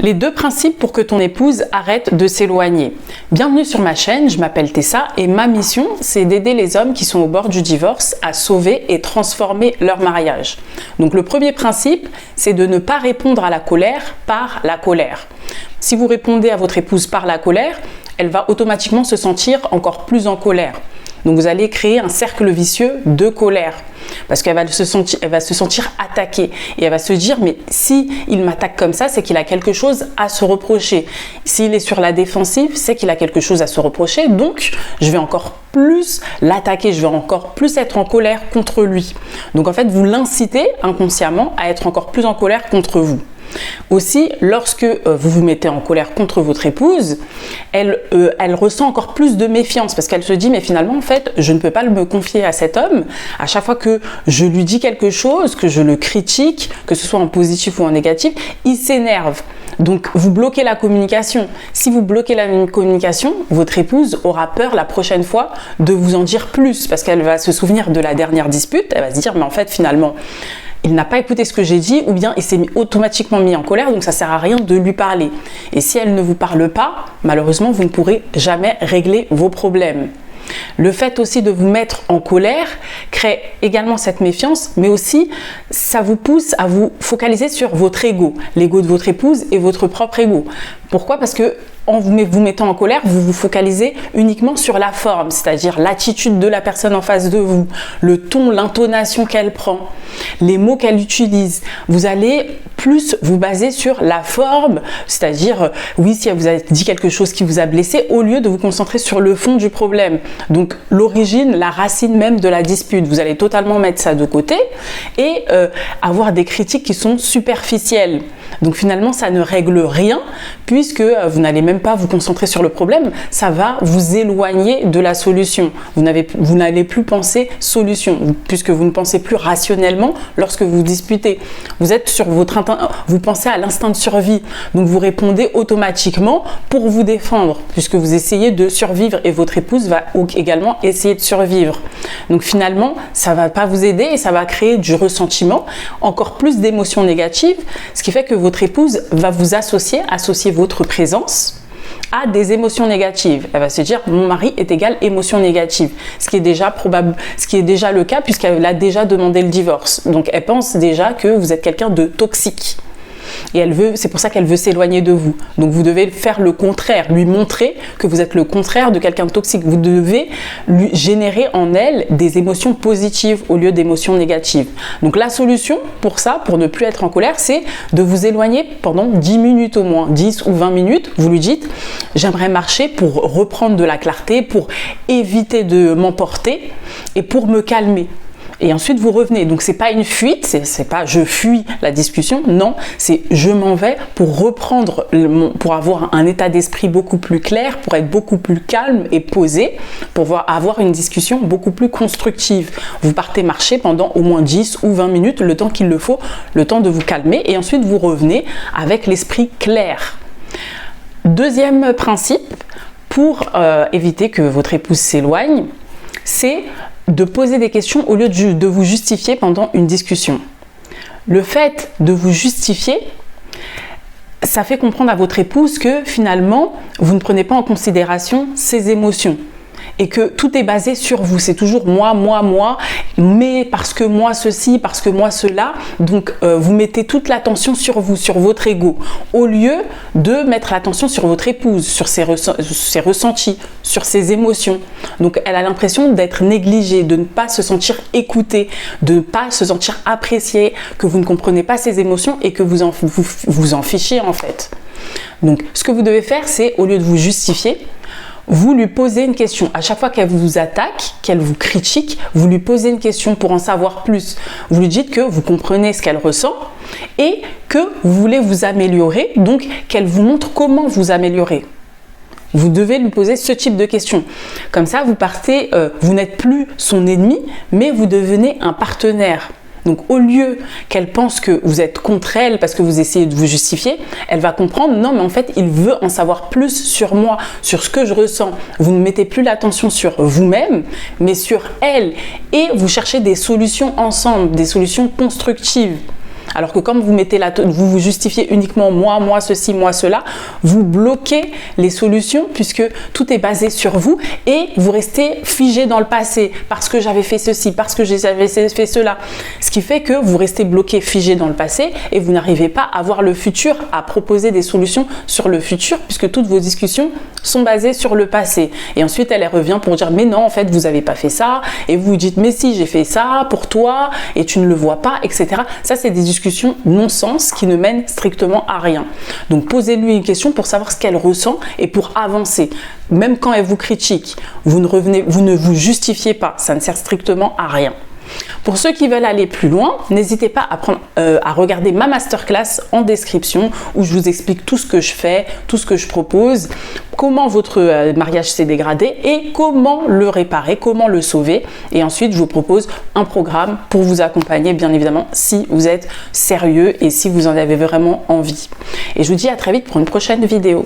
Les 2 principes pour que ton épouse arrête de s'éloigner. Bienvenue sur ma chaîne, je m'appelle Tessa et ma mission, c'est d'aider les hommes qui sont au bord du divorce à sauver et transformer leur mariage. Donc le premier principe, c'est de ne pas répondre à la colère par la colère. Si vous répondez à votre épouse par la colère, elle va automatiquement se sentir encore plus en colère. Donc vous allez créer un cercle vicieux de colère parce qu'elle va se sentir attaquée et elle va se dire mais si il m'attaque comme ça, c'est qu'il a quelque chose à se reprocher. S'il est sur la défensive, c'est qu'il a quelque chose à se reprocher, donc je vais encore plus l'attaquer, je vais encore plus être en colère contre lui. Donc en fait, vous l'incitez inconsciemment à être encore plus en colère contre vous. Aussi, lorsque vous vous mettez en colère contre votre épouse, elle ressent encore plus de méfiance parce qu'elle se dit mais finalement en fait je ne peux pas me confier à cet homme. À chaque fois que je lui dis quelque chose, que je le critique, que ce soit en positif ou en négatif, il s'énerve. Donc vous bloquez la communication. Si vous bloquez la communication, votre épouse aura peur la prochaine fois de vous en dire plus parce qu'elle va se souvenir de la dernière dispute, elle va se dire mais en fait finalement il n'a pas écouté ce que j'ai dit ou bien il s'est automatiquement mis en colère, donc ça ne sert à rien de lui parler. Et si elle ne vous parle pas, malheureusement, vous ne pourrez jamais régler vos problèmes. Le fait aussi de vous mettre en colère crée également cette méfiance, mais aussi ça vous pousse à vous focaliser sur votre ego, l'ego de votre épouse et votre propre ego. Pourquoi ? Parce que en vous mettant en colère, vous vous focalisez uniquement sur la forme, c'est-à-dire l'attitude de la personne en face de vous, le ton, l'intonation qu'elle prend, les mots qu'elle utilise. Vous allez plus vous baser sur la forme, c'est-à-dire, oui, si elle vous a dit quelque chose qui vous a blessé, au lieu de vous concentrer sur le fond du problème. Donc, l'origine, la racine même de la dispute. Vous allez totalement mettre ça de côté et avoir des critiques qui sont superficielles. Donc, finalement, ça ne règle rien puisque vous n'allez même pas vous concentrer sur le problème, ça va vous éloigner de la solution. Vous n'allez plus penser solution, puisque vous ne pensez plus rationnellement lorsque vous disputez. Vous êtes sur vous pensez à l'instinct de survie, donc vous répondez automatiquement pour vous défendre, puisque vous essayez de survivre et votre épouse va également essayer de survivre. Donc finalement, ça va pas vous aider et ça va créer du ressentiment, encore plus d'émotions négatives, ce qui fait que votre épouse va vous associer votre présence à des émotions négatives. Elle va se dire mon mari est égal émotion négative, ce qui est déjà le cas puisqu'elle a déjà demandé le divorce. Donc elle pense déjà que vous êtes quelqu'un de toxique. Et c'est pour ça qu'elle veut s'éloigner de vous. Donc vous devez faire le contraire, lui montrer que vous êtes le contraire de quelqu'un de toxique. Vous devez lui générer en elle des émotions positives au lieu d'émotions négatives. Donc la solution pour ça, pour ne plus être en colère, c'est de vous éloigner pendant 10 minutes au moins, 10 ou 20 minutes. Vous lui dites, j'aimerais marcher pour reprendre de la clarté, pour éviter de m'emporter et pour me calmer. Et ensuite vous revenez. Donc c'est pas une fuite, c'est pas je fuis la discussion, non, c'est je m'en vais pour reprendre, pour avoir un état d'esprit beaucoup plus clair, pour être beaucoup plus calme et posé, pour avoir une discussion beaucoup plus constructive. Vous partez marcher pendant au moins 10 ou 20 minutes, le temps qu'il le faut, le temps de vous calmer et ensuite vous revenez avec l'esprit clair. Deuxième principe, pour éviter que votre épouse s'éloigne, c'est de poser des questions au lieu de vous justifier pendant une discussion. Le fait de vous justifier, ça fait comprendre à votre épouse que finalement, vous ne prenez pas en considération ses émotions et que tout est basé sur vous. C'est toujours moi, mais parce que moi ceci, parce que moi cela. Donc, vous mettez toute l'attention sur vous, sur votre ego, au lieu de mettre l'attention sur votre épouse, sur ses ressentis, sur ses émotions. Donc, elle a l'impression d'être négligée, de ne pas se sentir écoutée, de ne pas se sentir appréciée, que vous ne comprenez pas ses émotions et que vous en fichez en fait. Donc, ce que vous devez faire, c'est au lieu de vous justifier, vous lui posez une question. À chaque fois qu'elle vous attaque, qu'elle vous critique, vous lui posez une question pour en savoir plus. Vous lui dites que vous comprenez ce qu'elle ressent et que vous voulez vous améliorer, donc qu'elle vous montre comment vous améliorer. Vous devez lui poser ce type de questions. Comme ça, vous n'êtes plus son ennemi, mais vous devenez un partenaire. Donc au lieu qu'elle pense que vous êtes contre elle parce que vous essayez de vous justifier, elle va comprendre, non mais en fait il veut en savoir plus sur moi, sur ce que je ressens. Vous ne mettez plus l'attention sur vous-même, mais sur elle. Et vous cherchez des solutions ensemble, des solutions constructives. Alors que quand vous mettez vous vous justifiez uniquement moi ceci, moi cela, vous bloquez les solutions puisque tout est basé sur vous et vous restez figé dans le passé parce que j'avais fait ceci, parce que j'avais fait cela. Ce qui fait que vous restez bloqué, figé dans le passé et vous n'arrivez pas à voir le futur, à proposer des solutions sur le futur puisque toutes vos discussions sont basées sur le passé. Et ensuite, elle revient pour dire mais non, en fait, vous n'avez pas fait ça. Et vous dites mais si, j'ai fait ça pour toi et tu ne le vois pas, etc. Ça, c'est des discussions non-sens qui ne mènent strictement à rien. Donc, posez-lui une question pour savoir ce qu'elle ressent et pour avancer. Même quand elle vous critique, vous ne vous justifiez pas. Ça ne sert strictement à rien. Pour ceux qui veulent aller plus loin, n'hésitez pas à regarder ma masterclass en description où je vous explique tout ce que je fais, tout ce que je propose, comment votre mariage s'est dégradé et comment le réparer, comment le sauver. Et ensuite, je vous propose un programme pour vous accompagner, bien évidemment, si vous êtes sérieux et si vous en avez vraiment envie. Et je vous dis à très vite pour une prochaine vidéo.